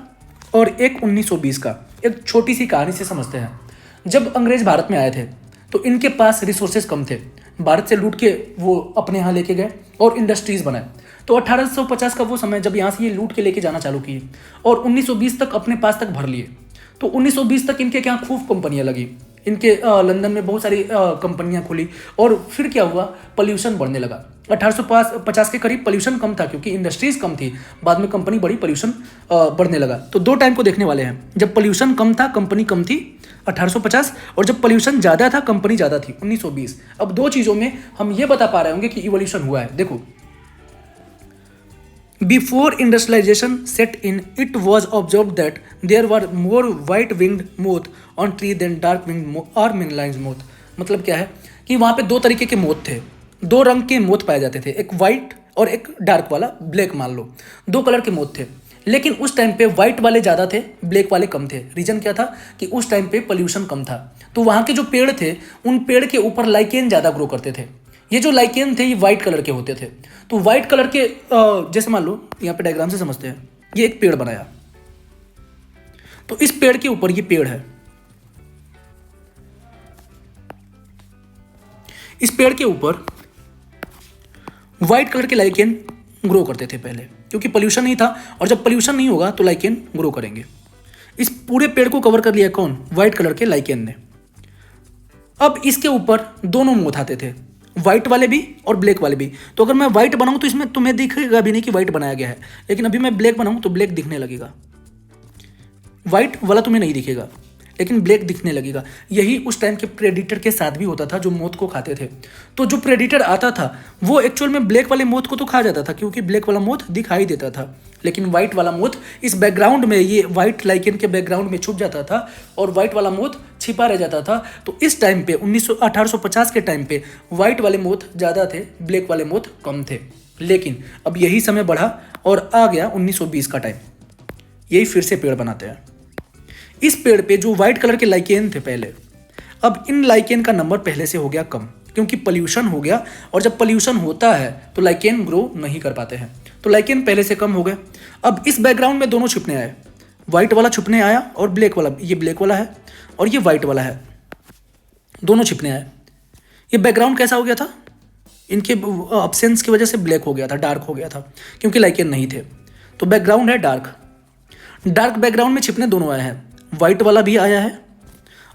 और एक 1920 का। एक छोटी सी कहानी से समझते हैं। जब अंग्रेज भारत में आए थे तो इनके पास रिसोर्सेज कम थे, भारत से लूट के वो अपने यहाँ लेके गए और इंडस्ट्रीज बनाए। तो 1850 का वो समय जब यहाँ से ये लूट के लेके जाना चालू किए और 1920 तक अपने पास तक भर लिए। तो 1920 तक इनके यहाँ खूब कंपनियाँ लगी, इनके लंदन में बहुत सारी कंपनियाँ खुली और फिर क्या हुआ, पोल्यूशन बढ़ने लगा। 1850 के करीब पोल्यूशन कम था क्योंकि इंडस्ट्रीज कम थी, बाद में कंपनी बड़ी, पोल्यूशन बढ़ने लगा। तो 2 टाइम को देखने वाले हैं, जब पोल्यूशन कम था कंपनी कम थी 1850, और जब पोल्यूशन ज़्यादा था कंपनी ज़्यादा थी 1920। अब 2 चीज़ों में हम ये बता पा रहे होंगे कि इवोल्यूशन हुआ है। देखो, before industrialisation set in, it was observe that there were more white winged moth on tree than dark winged और मिनलाइज मोथ। मतलब क्या है कि वहाँ पे 2 तरीके के मोथ थे, 2 रंग के मोथ पाए जाते थे, एक वाइट और एक डार्क वाला, ब्लैक मान लो, 2 कलर के मोथ थे। लेकिन उस टाइम पे वाइट वाले ज़्यादा थे, ब्लैक वाले कम थे। रीजन क्या था कि उस टाइम पे पोल्यूशन कम था, तो वहाँ के जो पेड़ थे उन पेड़ के ऊपर लाइकेन ज़्यादा ग्रो करते थे। ये जो लाइकेन थे ये वाइट कलर के होते थे। तो वाइट कलर के जैसे मान लो यहाँ पे डायग्राम से समझते हैं, ये एक पेड़ बनाया, तो इस पेड़ के ऊपर ये पेड़ है, इस पेड़ के ऊपर व्हाइट कलर के लाइकेन ग्रो करते थे पहले, क्योंकि पोल्यूशन नहीं था, और जब पोल्यूशन नहीं होगा तो लाइकेन ग्रो करेंगे। इस पूरे पेड़ को कवर कर लिया कौन? व्हाइट कलर के लाइकेन ने। अब इसके ऊपर दोनों मोथ आते थे, व्हाइट वाले भी और ब्लैक वाले भी। तो अगर मैं व्हाइट बनाऊं तो इसमें तुम्हें दिखेगा भी नहीं कि व्हाइट बनाया गया है, लेकिन अभी मैं ब्लैक बनाऊं तो ब्लैक दिखने लगेगा, व्हाइट वाला तुम्हें नहीं दिखेगा लेकिन ब्लैक दिखने लगेगा। यही उस टाइम के प्रेडिटर के साथ भी होता था जो मोथ को खाते थे। तो जो प्रेडिटर आता था वो एक्चुअल में ब्लैक वाले मोथ को तो खा जाता था, क्योंकि ब्लैक वाला मोथ दिखाई देता था, लेकिन व्हाइट वाला मोथ इस बैकग्राउंड में, ये व्हाइट लाइकेन के बैकग्राउंड में छुप जाता था और व्हाइट वाला मोथ छिपा रह जाता था। तो इस टाइम पे 1850 के टाइम पे व्हाइट वाले मोथ ज़्यादा थे, ब्लैक वाले मोथ कम थे। लेकिन अब यही समय बढ़ा और आ गया 1920 का टाइम, यही फिर से पेड़ बनाते हैं। इस पेड़ पे जो व्हाइट कलर के लाइकेन थे पहले, अब इन लाइकेन का नंबर पहले से हो गया कम, क्योंकि पोल्यूशन हो गया, और जब पोल्यूशन होता है तो लाइकेन ग्रो नहीं कर पाते हैं, तो लाइकेन पहले से कम हो गए। अब इस बैकग्राउंड में दोनों छुपने आए, व्हाइट वाला छुपने आया और ब्लैक वाला, ये ब्लैक वाला है और ये व्हाइट वाला है, दोनों छिपने आए। ये बैकग्राउंड कैसा हो गया था? इनके अब्सेंस की वजह से ब्लैक हो गया था, डार्क हो गया था, क्योंकि लाइकेन नहीं थे। तो बैकग्राउंड है डार्क, डार्क बैकग्राउंड में छिपने दोनों आए हैं, व्हाइट वाला भी आया है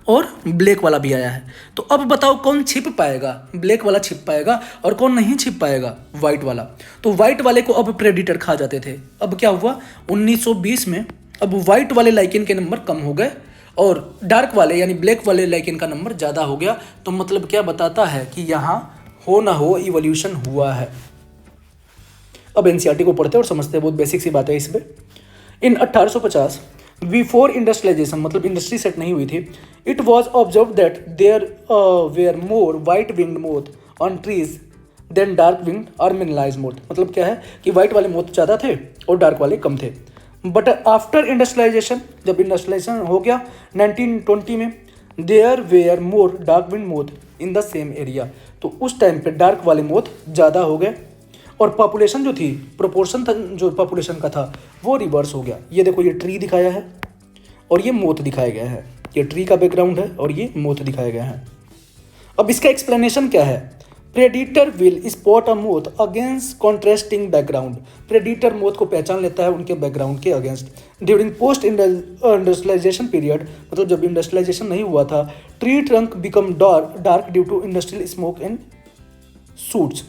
और ब्लैक वाला भी आया है। तो अब बताओ कौन छिप पाएगा? ब्लैक वाला छिप पाएगा, और कौन नहीं छिप पाएगा? व्हाइट वाला। तो व्हाइट वाले को अब प्रेडिटर खा जाते थे। अब क्या हुआ 1920 में, अब व्हाइट वाले लाइकेन के नंबर कम हो गए और डार्क वाले यानी ब्लैक वाले लाइकेन का नंबर ज़्यादा हो गया। तो मतलब क्या बताता है कि यहाँ हो ना हो इवोल्यूशन हुआ है। अब एनसीईआरटी को पढ़ते हैं और समझते हैं, बहुत बेसिक सी बात है इसमें। इन 1850 बिफोर इंडस्ट्रियलाइजेशन, मतलब इंडस्ट्री सेट नहीं हुई थी, it was observe that there were more white winged moth on trees than dark winged और मिनरलाइज मोथ। मतलब क्या है कि वाइट वाले मोथ ज़्यादा थे और डार्क वाले कम थे। बट आफ्टर इंडस्ट्रियलाइजेशन, जब इंडस्ट्रियलाइजेशन हो गया 1920 में, there were more dark winged moth in the same area. तो उस टाइम पे डार्क वाले मोथ ज़्यादा हो गए और पॉपुलेशन जो थी, प्रोपोर्शन था जो पॉपुलेशन का था, वो रिवर्स हो गया। ये देखो, ये ट्री दिखाया है और ये मोथ दिखाया गया है, ये ट्री का बैकग्राउंड है और ये मोथ दिखाया गया है। अब इसका एक्सप्लेनेशन क्या है? Predator will spot a moth against contrasting background. Predator moth को पहचान लेता है उनके बैकग्राउंड के against. During post industrialisation period, मतलब जब इंडस्ट्रियलाइजेशन नहीं हुआ था, tree trunk become dark due to industrial smoke and soots.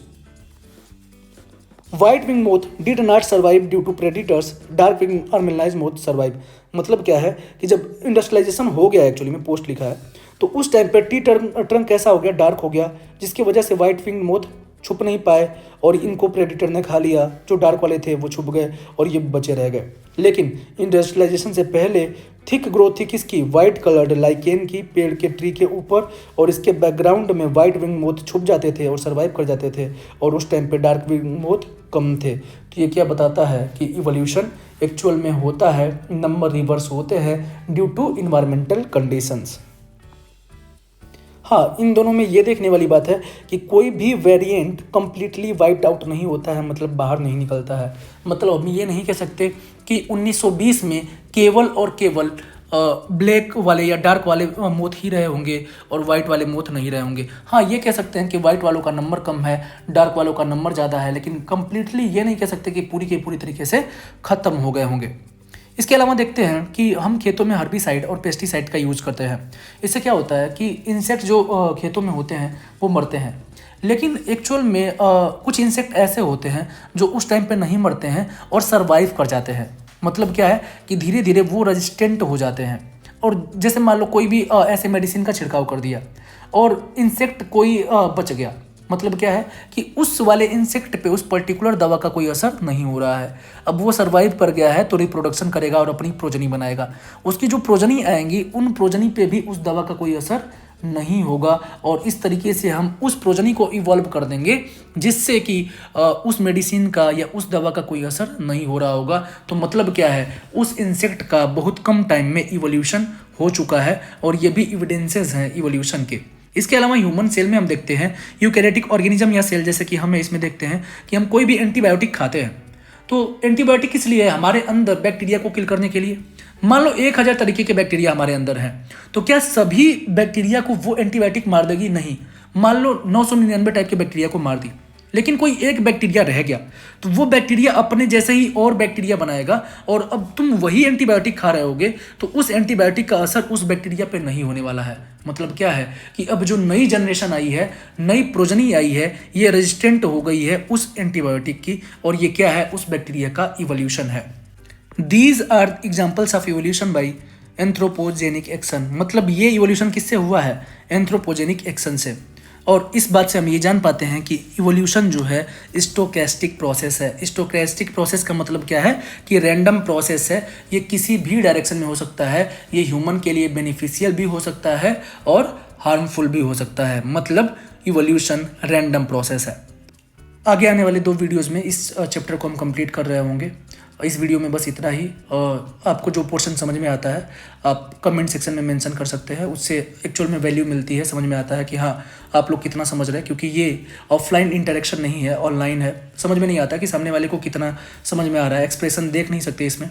White wing moth did not survive due to predators. Dark wing और मिनरलाइज मोथ सर्वाइव। मतलब क्या है कि जब इंडस्ट्रियलाइजेशन हो गया, एक्चुअली में पोस्ट लिखा है, तो उस टाइम पर ट्री ट्रंक कैसा हो गया? डार्क हो गया, जिसकी वजह से व्हाइट विंग मोथ छुप नहीं पाए और इनको प्रेडिटर ने खा लिया। जो डार्क वाले थे वो छुप गए और ये बचे रह गए। लेकिन इंडस्ट्रियलाइजेशन से पहले थिक ग्रोथ थी किसकी? वाइट कलर्ड लाइकेन की, पेड़ के ट्री के ऊपर, और इसके बैकग्राउंड में वाइट विंग मोथ छुप जाते थे और सर्वाइव कर जाते थे, और उस टाइम पे डार्क विंग मोथ कम थे। तो ये क्या बताता है कि इवोल्यूशन एक्चुअल में होता है, नंबर रिवर्स होते हैं ड्यू टू इन्वायरमेंटल कंडीशंस। हाँ, इन दोनों में ये देखने वाली बात है कि कोई भी वेरिएंट कंप्लीटली वाइप्ड आउट नहीं होता है, मतलब बाहर नहीं निकलता है। मतलब हम ये नहीं कह सकते कि 1920 में केवल और केवल ब्लैक वाले या डार्क वाले मोथ ही रहे होंगे और वाइट वाले मोथ नहीं रहे होंगे। हाँ, ये कह सकते हैं कि वाइट वालों का नंबर कम है, डार्क वालों का नंबर ज़्यादा है, लेकिन कंप्लीटली ये नहीं कह सकते कि पूरी के पूरी तरीके से ख़त्म हो गए होंगे। इसके अलावा देखते हैं कि हम खेतों में हर्बिसाइड और पेस्टिसाइड का यूज करते हैं। इससे क्या होता है कि इंसेक्ट जो खेतों में होते हैं वो मरते हैं, लेकिन एक्चुअल में कुछ इंसेक्ट ऐसे होते हैं जो उस टाइम पे नहीं मरते हैं और सरवाइव कर जाते हैं। मतलब क्या है कि धीरे धीरे वो रेजिस्टेंट हो जाते हैं। और जैसे मान लो कोई भी ऐसे मेडिसिन का छिड़काव कर दिया और इंसेक्ट कोई बच गया, मतलब क्या है कि उस वाले इंसेक्ट पे उस पर्टिकुलर दवा का कोई असर नहीं हो रहा है। अब वो सरवाइव कर गया है तो रिप्रोडक्शन करेगा और अपनी प्रोजनी बनाएगा। उसकी जो प्रोजनी आएंगी उन प्रोजनी पे भी उस दवा का कोई असर नहीं होगा, और इस तरीके से हम उस प्रोजनी को इवॉल्व कर देंगे जिससे कि उस मेडिसिन का या उस दवा का कोई असर नहीं हो रहा होगा। तो मतलब क्या है, उस इंसेक्ट का बहुत कम टाइम में इवोल्यूशन हो चुका है, और ये भी एविडेंसेस हैं इवोल्यूशन के। इसके अलावा ह्यूमन सेल में हम देखते हैं यूकैरियोटिक ऑर्गेनिज्म या सेल, जैसे कि हम इसमें देखते हैं कि हम कोई भी एंटीबायोटिक खाते हैं तो एंटीबायोटिक किस लिए है? हमारे अंदर बैक्टीरिया को किल करने के लिए। मान लो 1000 तरीके के बैक्टीरिया हमारे अंदर हैं, तो क्या सभी बैक्टीरिया को वो एंटीबायोटिक मार देगी? नहीं। मान लो 999 टाइप के बैक्टीरिया को मार दी, लेकिन कोई एक बैक्टीरिया रह गया, तो वो बैक्टीरिया अपने जैसे ही और बैक्टीरिया बनाएगा, और अब तुम वही एंटीबायोटिक खा रहे होगे तो उस एंटीबायोटिक का असर उस बैक्टीरिया पे नहीं होने वाला है। मतलब क्या है कि अब जो नई जनरेशन आई है, नई प्रोजनी आई है, ये रेजिस्टेंट हो गई है उस एंटीबायोटिक की, और ये क्या है? उस बैक्टीरिया का इवोल्यूशन है। These are examples of evolution by anthropogenic action. मतलब ये इवोल्यूशन किससे हुआ है? एंथ्रोपोजेनिक एक्शन से। और इस बात से हम ये जान पाते हैं कि इवोल्यूशन जो है स्टोकेस्टिक प्रोसेस है। स्टोकेस्टिक प्रोसेस का मतलब क्या है कि रैंडम प्रोसेस है। ये किसी भी डायरेक्शन में हो सकता है। ये ह्यूमन के लिए बेनिफिशियल भी हो सकता है और हार्मफुल भी हो सकता है। मतलब इवोल्यूशन रैंडम प्रोसेस है। आगे आने वाले 2 वीडियोज़ में इस चैप्टर को हम कंप्लीट कर रहे होंगे। इस वीडियो में बस इतना ही। आपको जो पोर्शन समझ में आता है आप कमेंट सेक्शन में मेंशन कर सकते हैं, उससे एक्चुअल में वैल्यू मिलती है, समझ में आता है कि हाँ आप लोग कितना समझ रहे हैं। क्योंकि ये ऑफलाइन इंटरेक्शन नहीं है, ऑनलाइन है। समझ में नहीं आता कि सामने वाले को कितना समझ में आ रहा है, एक्सप्रेशन देख नहीं सकते इसमें।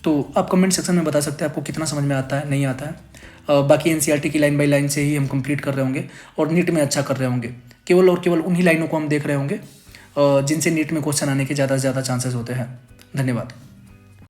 तो आप कमेंट सेक्शन में बता सकते हैं आपको कितना समझ में आता है, नहीं आता है। बाकी एनसीईआरटी की लाइन बाय लाइन से ही हम कंप्लीट कर रहे होंगे और नीट में अच्छा कर रहे होंगे। केवल और केवल उन्हीं लाइनों को हम देख रहे होंगे जिनसे नीट में क्वेश्चन आने के ज़्यादा से ज़्यादा चांसेस होते हैं। धन्यवाद।